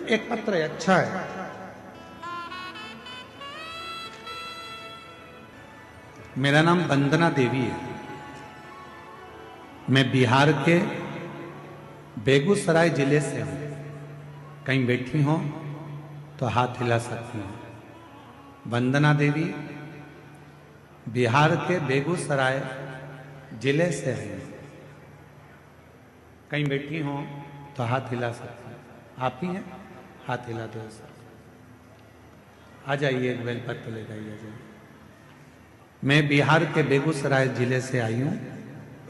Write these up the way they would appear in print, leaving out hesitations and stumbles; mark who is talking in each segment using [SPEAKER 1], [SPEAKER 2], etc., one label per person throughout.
[SPEAKER 1] एक पत्र है, अच्छा है। मेरा नाम वंदना देवी है। मैं बिहार के बेगूसराय जिले से हूं। कहीं बैठी हो तो हाथ हिला सकती हैं। वंदना देवी बिहार के बेगूसराय जिले से है। कहीं बैठी हो तो हाथ हिला सकती हैं। आप ही हैं? हाथ हिला दो सर। आ जाइए, एक बेलपत्र ले जाइए। मैं बिहार के बेगूसराय जिले से आई हूं।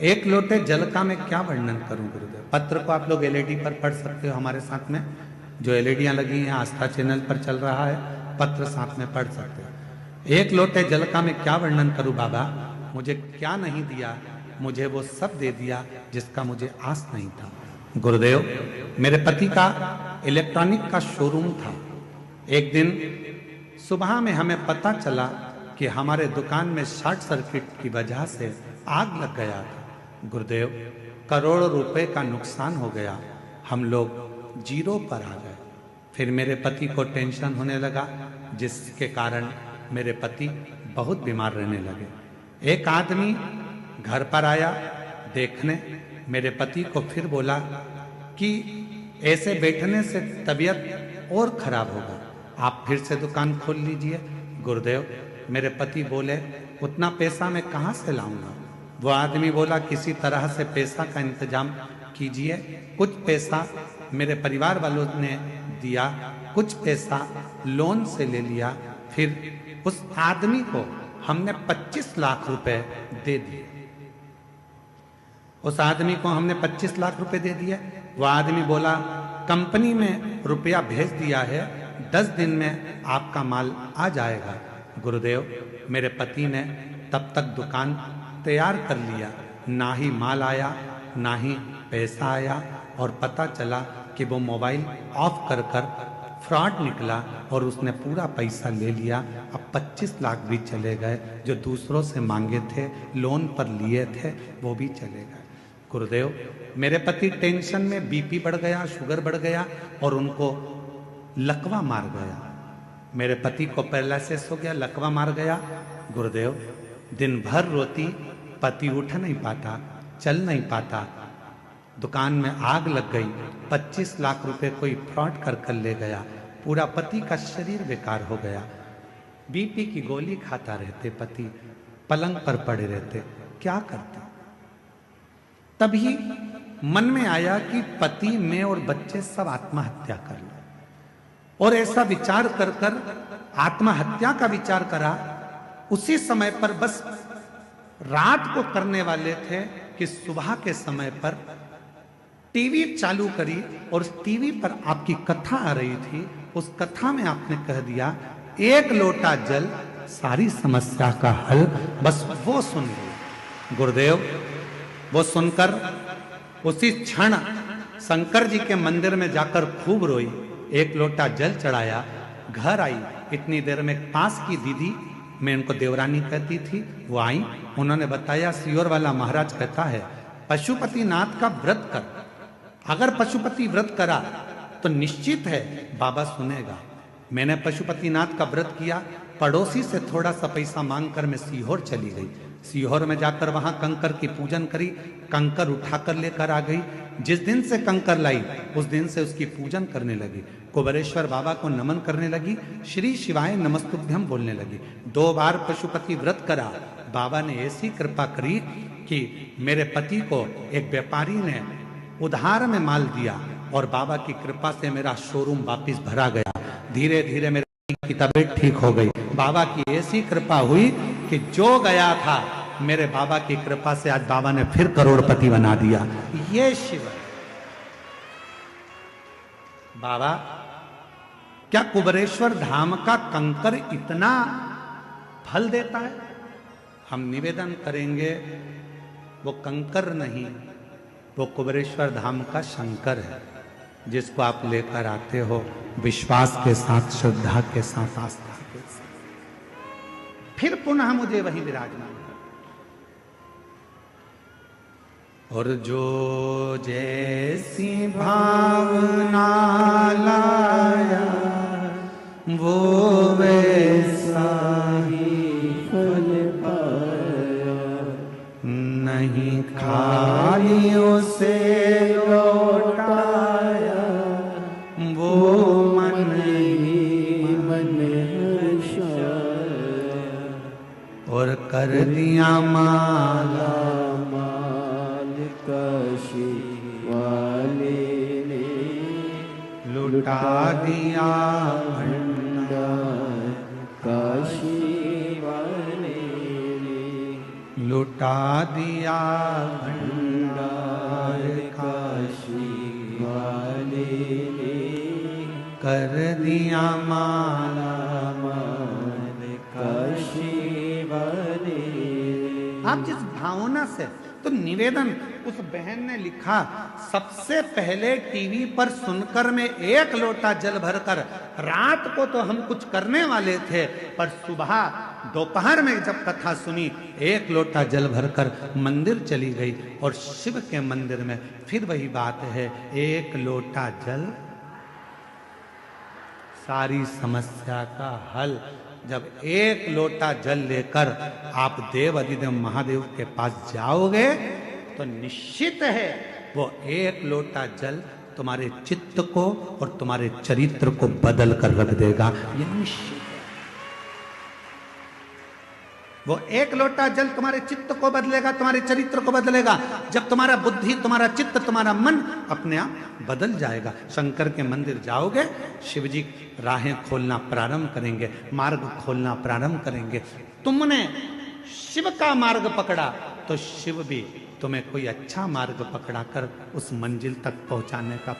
[SPEAKER 1] एक लोटे जल का मैं क्या वर्णन करूं गुरुदेव। पत्र को आप लोग एलईडी पर पढ़ सकते हो हमारे साथ में। जो एलईडियां लगी हैं आस्था चैनल पर चल रहा है, पत्र साथ में पढ़ सकते हो। एक लोटे जल का मैं क्या वर्णन करूं बाबा। मुझे क्या नहीं दिया, मुझे वो सब दे दिया जिसका मुझे आस नहीं था। गुरुदेव, मेरे पति का इलेक्ट्रॉनिक का शोरूम था। एक दिन सुबह में हमें पता चला कि हमारे दुकान में शॉर्ट सर्किट की वजह से आग लग गया था। गुरुदेव, करोड़ों रुपए का नुकसान हो गया। हम लोग जीरो पर आ गए। फिर मेरे पति को टेंशन होने लगा, जिसके कारण मेरे पति बहुत बीमार रहने लगे। एक आदमी घर पर आया देखने। मेरे पति को फिर बोला कि ऐसे बैठने से तबीयत और खराब होगा, आप फिर से दुकान खोल लीजिए। गुरुदेव, मेरे पति बोले उतना पैसा मैं कहाँ से लाऊंगा। वो आदमी बोला किसी तरह से पैसा का इंतजाम कीजिए। कुछ पैसा मेरे परिवार वालों ने दिया, कुछ पैसा लोन से ले लिया। फिर उस आदमी को हमने 25 लाख रुपए दे दिए। उस आदमी को हमने 25 लाख रुपए दे दिए। वो आदमी बोला कंपनी में रुपया भेज दिया है, 10 दिन में आपका माल आ जाएगा। गुरुदेव, मेरे पति ने तब तक दुकान तैयार कर लिया। ना ही माल आया, ना ही पैसा आया, और पता चला कि वो मोबाइल ऑफ कर कर फ्रॉड निकला और उसने पूरा पैसा ले लिया। अब 25 लाख भी चले गए। जो दूसरों से मांगे थे, लोन पर लिए थे, वो भी चले गए। गुरुदेव, मेरे पति टेंशन में बीपी बढ़ गया, शुगर बढ़ गया और उनको लकवा मार गया। मेरे पति को पैरालिसिस हो गया, लकवा मार गया। गुरुदेव, दिन भर रोती, पति उठ नहीं पाता, चल नहीं पाता। दुकान में आग लग गई। 25 लाख रुपए कोई फ्रॉड कर कर ले गया। पूरा पति का शरीर बेकार हो गया। बीपी की गोली खाता रहते, पति पलंग पर पड़े रहते। क्या करते। तभी मन में आया कि पति, मैं और बच्चे सब आत्महत्या कर लो। और ऐसा विचार कर कर आत्महत्या का विचार करा। उसी समय पर बस रात को करने वाले थे कि सुबह के समय पर टीवी चालू करी और उस टीवी पर आपकी कथा आ रही थी। उस कथा में आपने कह दिया एक लोटा जल सारी समस्या का हल। बस वो सुन ली। गुरुदेव, वो सुनकर उसी क्षण शंकर जी के मंदिर में जाकर खूब रोई। एक लोटा जल चढ़ाया, घर आई। इतनी देर में पास की दीदी, मैं उनको देवरानी कहती थी, वो आई। उन्होंने बताया सियोर वाला महाराज कहता है पशुपतिनाथ का व्रत कर। अगर पशुपति व्रत करा तो निश्चित है बाबा सुनेगा। मैंने पशुपतिनाथ का व्रत किया। पड़ोसी से थोड़ा सा पैसा मांगकर मैं सीहोर चली गई। सीहोर में जाकर वहां कंकर की पूजन करी। कंकर उठाकर लेकर आ गई। जिस दिन से कंकर लाई उस दिन से उसकी पूजन करने लगी। कुबेरेश्वर बाबा को नमन करने लगी। श्री शिवाय नमस्तुभ्यम बोलने लगी। 2 बार पशुपति व्रत करा। बाबा ने ऐसी कृपा करी कि मेरे पति को एक व्यापारी ने उधार में माल दिया और बाबा की कृपा से मेरा शोरूम वापस भरा गया। धीरे धीरे मेरे की तबीयत ठीक हो गई। बाबा की ऐसी कृपा हुई कि जो गया था, मेरे बाबा की कृपा से आज बाबा ने फिर करोड़पति बना दिया। ये शिव है। बाबा, क्या कुबेरेश्वर धाम का कंकर इतना फल देता है? हम निवेदन करेंगे वो कंकर नहीं, वो कुबेरेश्वर धाम का शंकर है, जिसको आप लेकर आते हो विश्वास के साथ, श्रद्धा के साथ, आस्था के साथ। फिर पुनः मुझे वही विराजमान। और जो जैसी भावना ला दिया माला
[SPEAKER 2] माल काशी वाले ने,
[SPEAKER 1] लुटा दिया
[SPEAKER 2] भंडार काशी वाले ने,
[SPEAKER 1] लुटा दिया
[SPEAKER 2] भंडार काशी वाले ने,
[SPEAKER 1] कर दिया माला
[SPEAKER 2] माल काशी वाले ने।
[SPEAKER 1] आप जिस भावना से, तो निवेदन उस बहन ने लिखा, सबसे पहले टीवी पर सुनकर मैं 1 लोटा जल भरकर, रात को तो हम कुछ करने वाले थे, पर सुबह दोपहर में जब कथा सुनी 1 लोटा जल भरकर मंदिर चली गई। और शिव के मंदिर में फिर वही बात है, 1 लोटा जल सारी समस्या का हल। जब 1 लोटा जल लेकर आप देव अधिदेव महादेव के पास जाओगे तो निश्चित है वो 1 लोटा जल तुम्हारे चित्त को और तुम्हारे चरित्र को बदल कर रख देगा, ये निश्चित है। वो 1 लोटा जल तुम्हारे चित्त को बदलेगा, तुम्हारे चरित्र को बदलेगा। जब तुम्हारा बुद्धि, तुम्हारा चित्त, तुम्हारा मन अपने आप बदल जाएगा। शंकर के मंदिर जाओगे, शिव जी राहें खोलना प्रारंभ करेंगे, मार्ग खोलना प्रारंभ करेंगे। तुमने शिव का मार्ग पकड़ा तो शिव भी तुम्हें कोई अच्छा मार्ग पकड़ा कर उस मंजिल तक पहुंचाने का